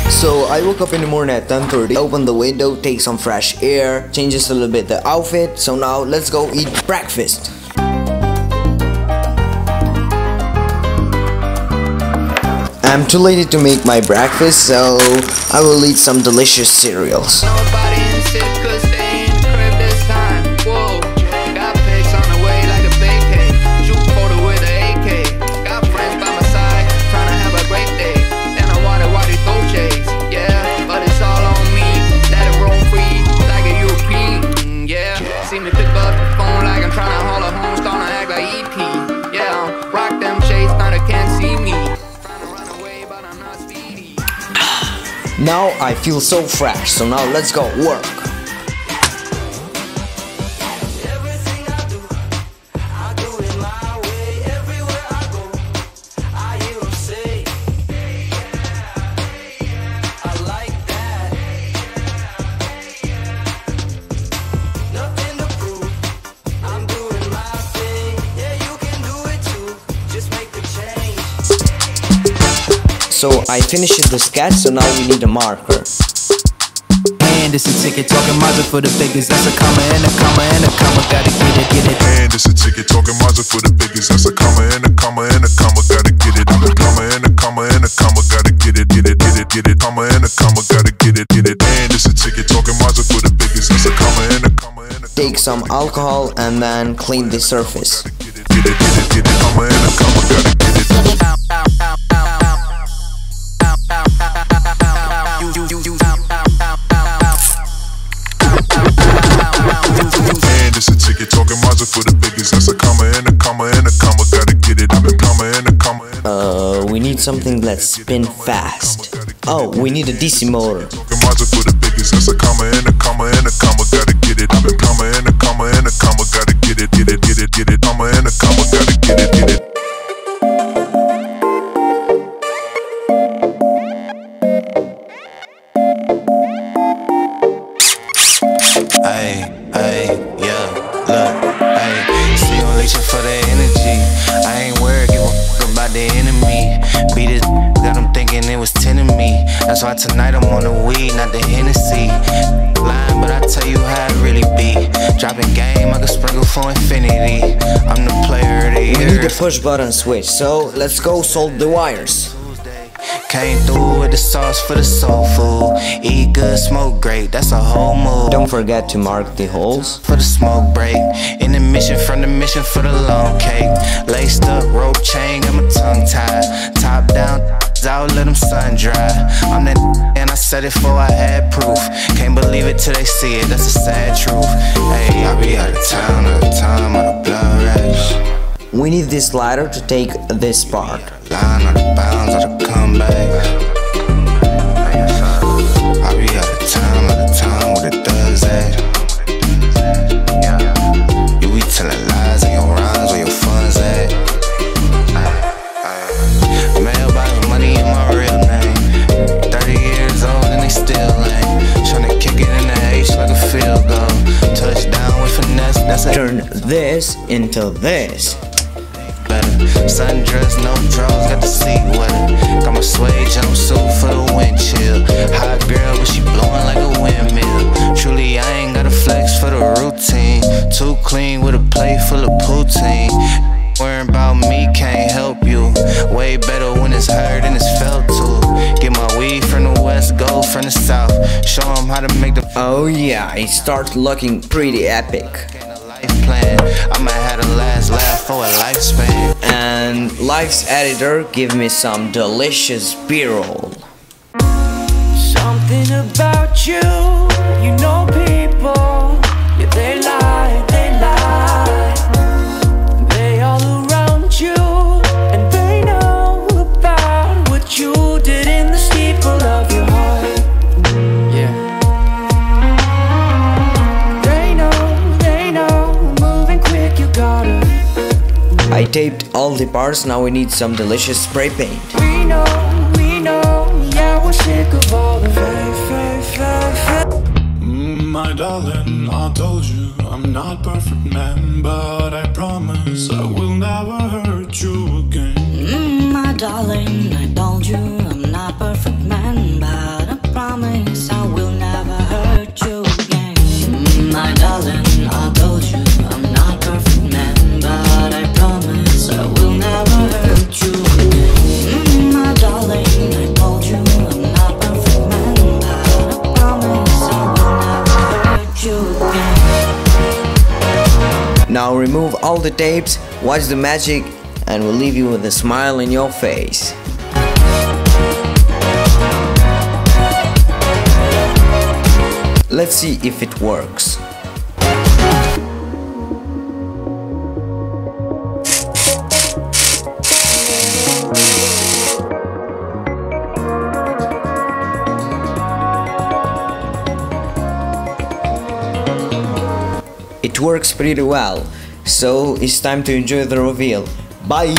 So I woke up in the morning at 10:30, open the window, take some fresh air, changes a little bit the outfit. So now let's go eat breakfast. I'm too late to make my breakfast, so I will eat some delicious cereals. See me pick up the phone like I'm trying to haul a home, starting to act like EP. Yeah, rock them shades, now they can't see me. Trying to run away, but I'm not speedy. Now I feel so fresh, so now let's go work. Everything I do it my way. Everywhere I go, I hear them say, I like that. Nothing to prove, I'm doing my thing. Yeah, you can do it too, just make the change. So I finished the sketch, so now we need a marker. And it's a ticket talking Mazda for the biggest. That's a comma and a comma and a comma. Gotta get it. And it's a ticket talking Mazda for the biggest. That's a comma and a comma and a comma. Gotta get it. A comma and a comma and a comma. Gotta get it. Comma and a comma. Gotta get it. And it's a ticket talking Mazda for the biggest. That's a comma and a comma and a comma. Take some alcohol and then clean the surface. Comma and a comma. Gotta get it. And it's a ticket talking Mazda for the biggest. That's a comma and a comma and a comma. Gotta get it. A comma and a comma. We need something that spin fast. Oh, we need a DC motor. Talking Mazda for the biggest. That's a comma and a comma and a comma. Gotta get it. A comma and a comma and a comma. Gotta get it. Comma and a comma. Gotta get it. Yeah, look, stimulation for the energy. I ain't worried, give a fuck about the enemy. Beat it, got them thinking it was 10 of me. That's why tonight I'm on the weed, not the Hennessy. Lying, but I tell you how it really be. Dropping game, I can sprinkle for infinity. I'm the player of the year. We need a push button switch, so let's go solve the wires. Came through with the sauce for the soul food. Eat good, smoke great, that's a whole move. Don't forget to mark the holes for the smoke break. In the mission, from the mission for the long cake. Laced up, rope chain, got my tongue tied. Top down, out, let them sun dry. I'm that and I said it before I had proof. Can't believe it till they see it, that's a sad truth. Hey, I be out of town all the time, on a blood rush. We need this ladder to take this part. Line on the bounds of the comeback. I be out of town all the time where the thugs at. You be telling lies in your rhymes where your funds at. Mailbox money in my real name. 30 years old and they still ain't. Tryna kick it in the H like a field goal. Touchdown with finesse, that's a turn this into this. Sundress, no drawers, got the seat wetter. Got my suede jumpsuit for the wind chill. Hot girl, but she blowing like a windmill. Truly, I ain't got a flex for the routine. Too clean with a plate full of poutine. Worrying about me can't help you. Way better when it's heard and it's felt too. Get my weed from the west, gold from the south. Show them how to make the. Oh yeah, it starts looking pretty epic. Plan. I might have the last laugh for a lifespan. And Life's editor give me some delicious B-roll. Something about you, you know people, yeah, they lie, they all around you, and they know about what you did in the steeple of your heart. Yeah. I taped all the parts, now we need some delicious spray paint. We know, yeah, we're sick of all the My darling, I told you I'm not perfect man, but I promise I will never hurt you. darling, I told you I'm not perfect man, but I promise I will never hurt you again. My darling, I told you I'm not perfect man, but I promise I will never hurt you again. My darling, I told you I'm not perfect man, but I promise I will never hurt you again. Now remove all the tapes, watch the magic, and we'll leave you with a smile in your face. Let's see if it works. It works pretty well, so it's time to enjoy the reveal. Bye!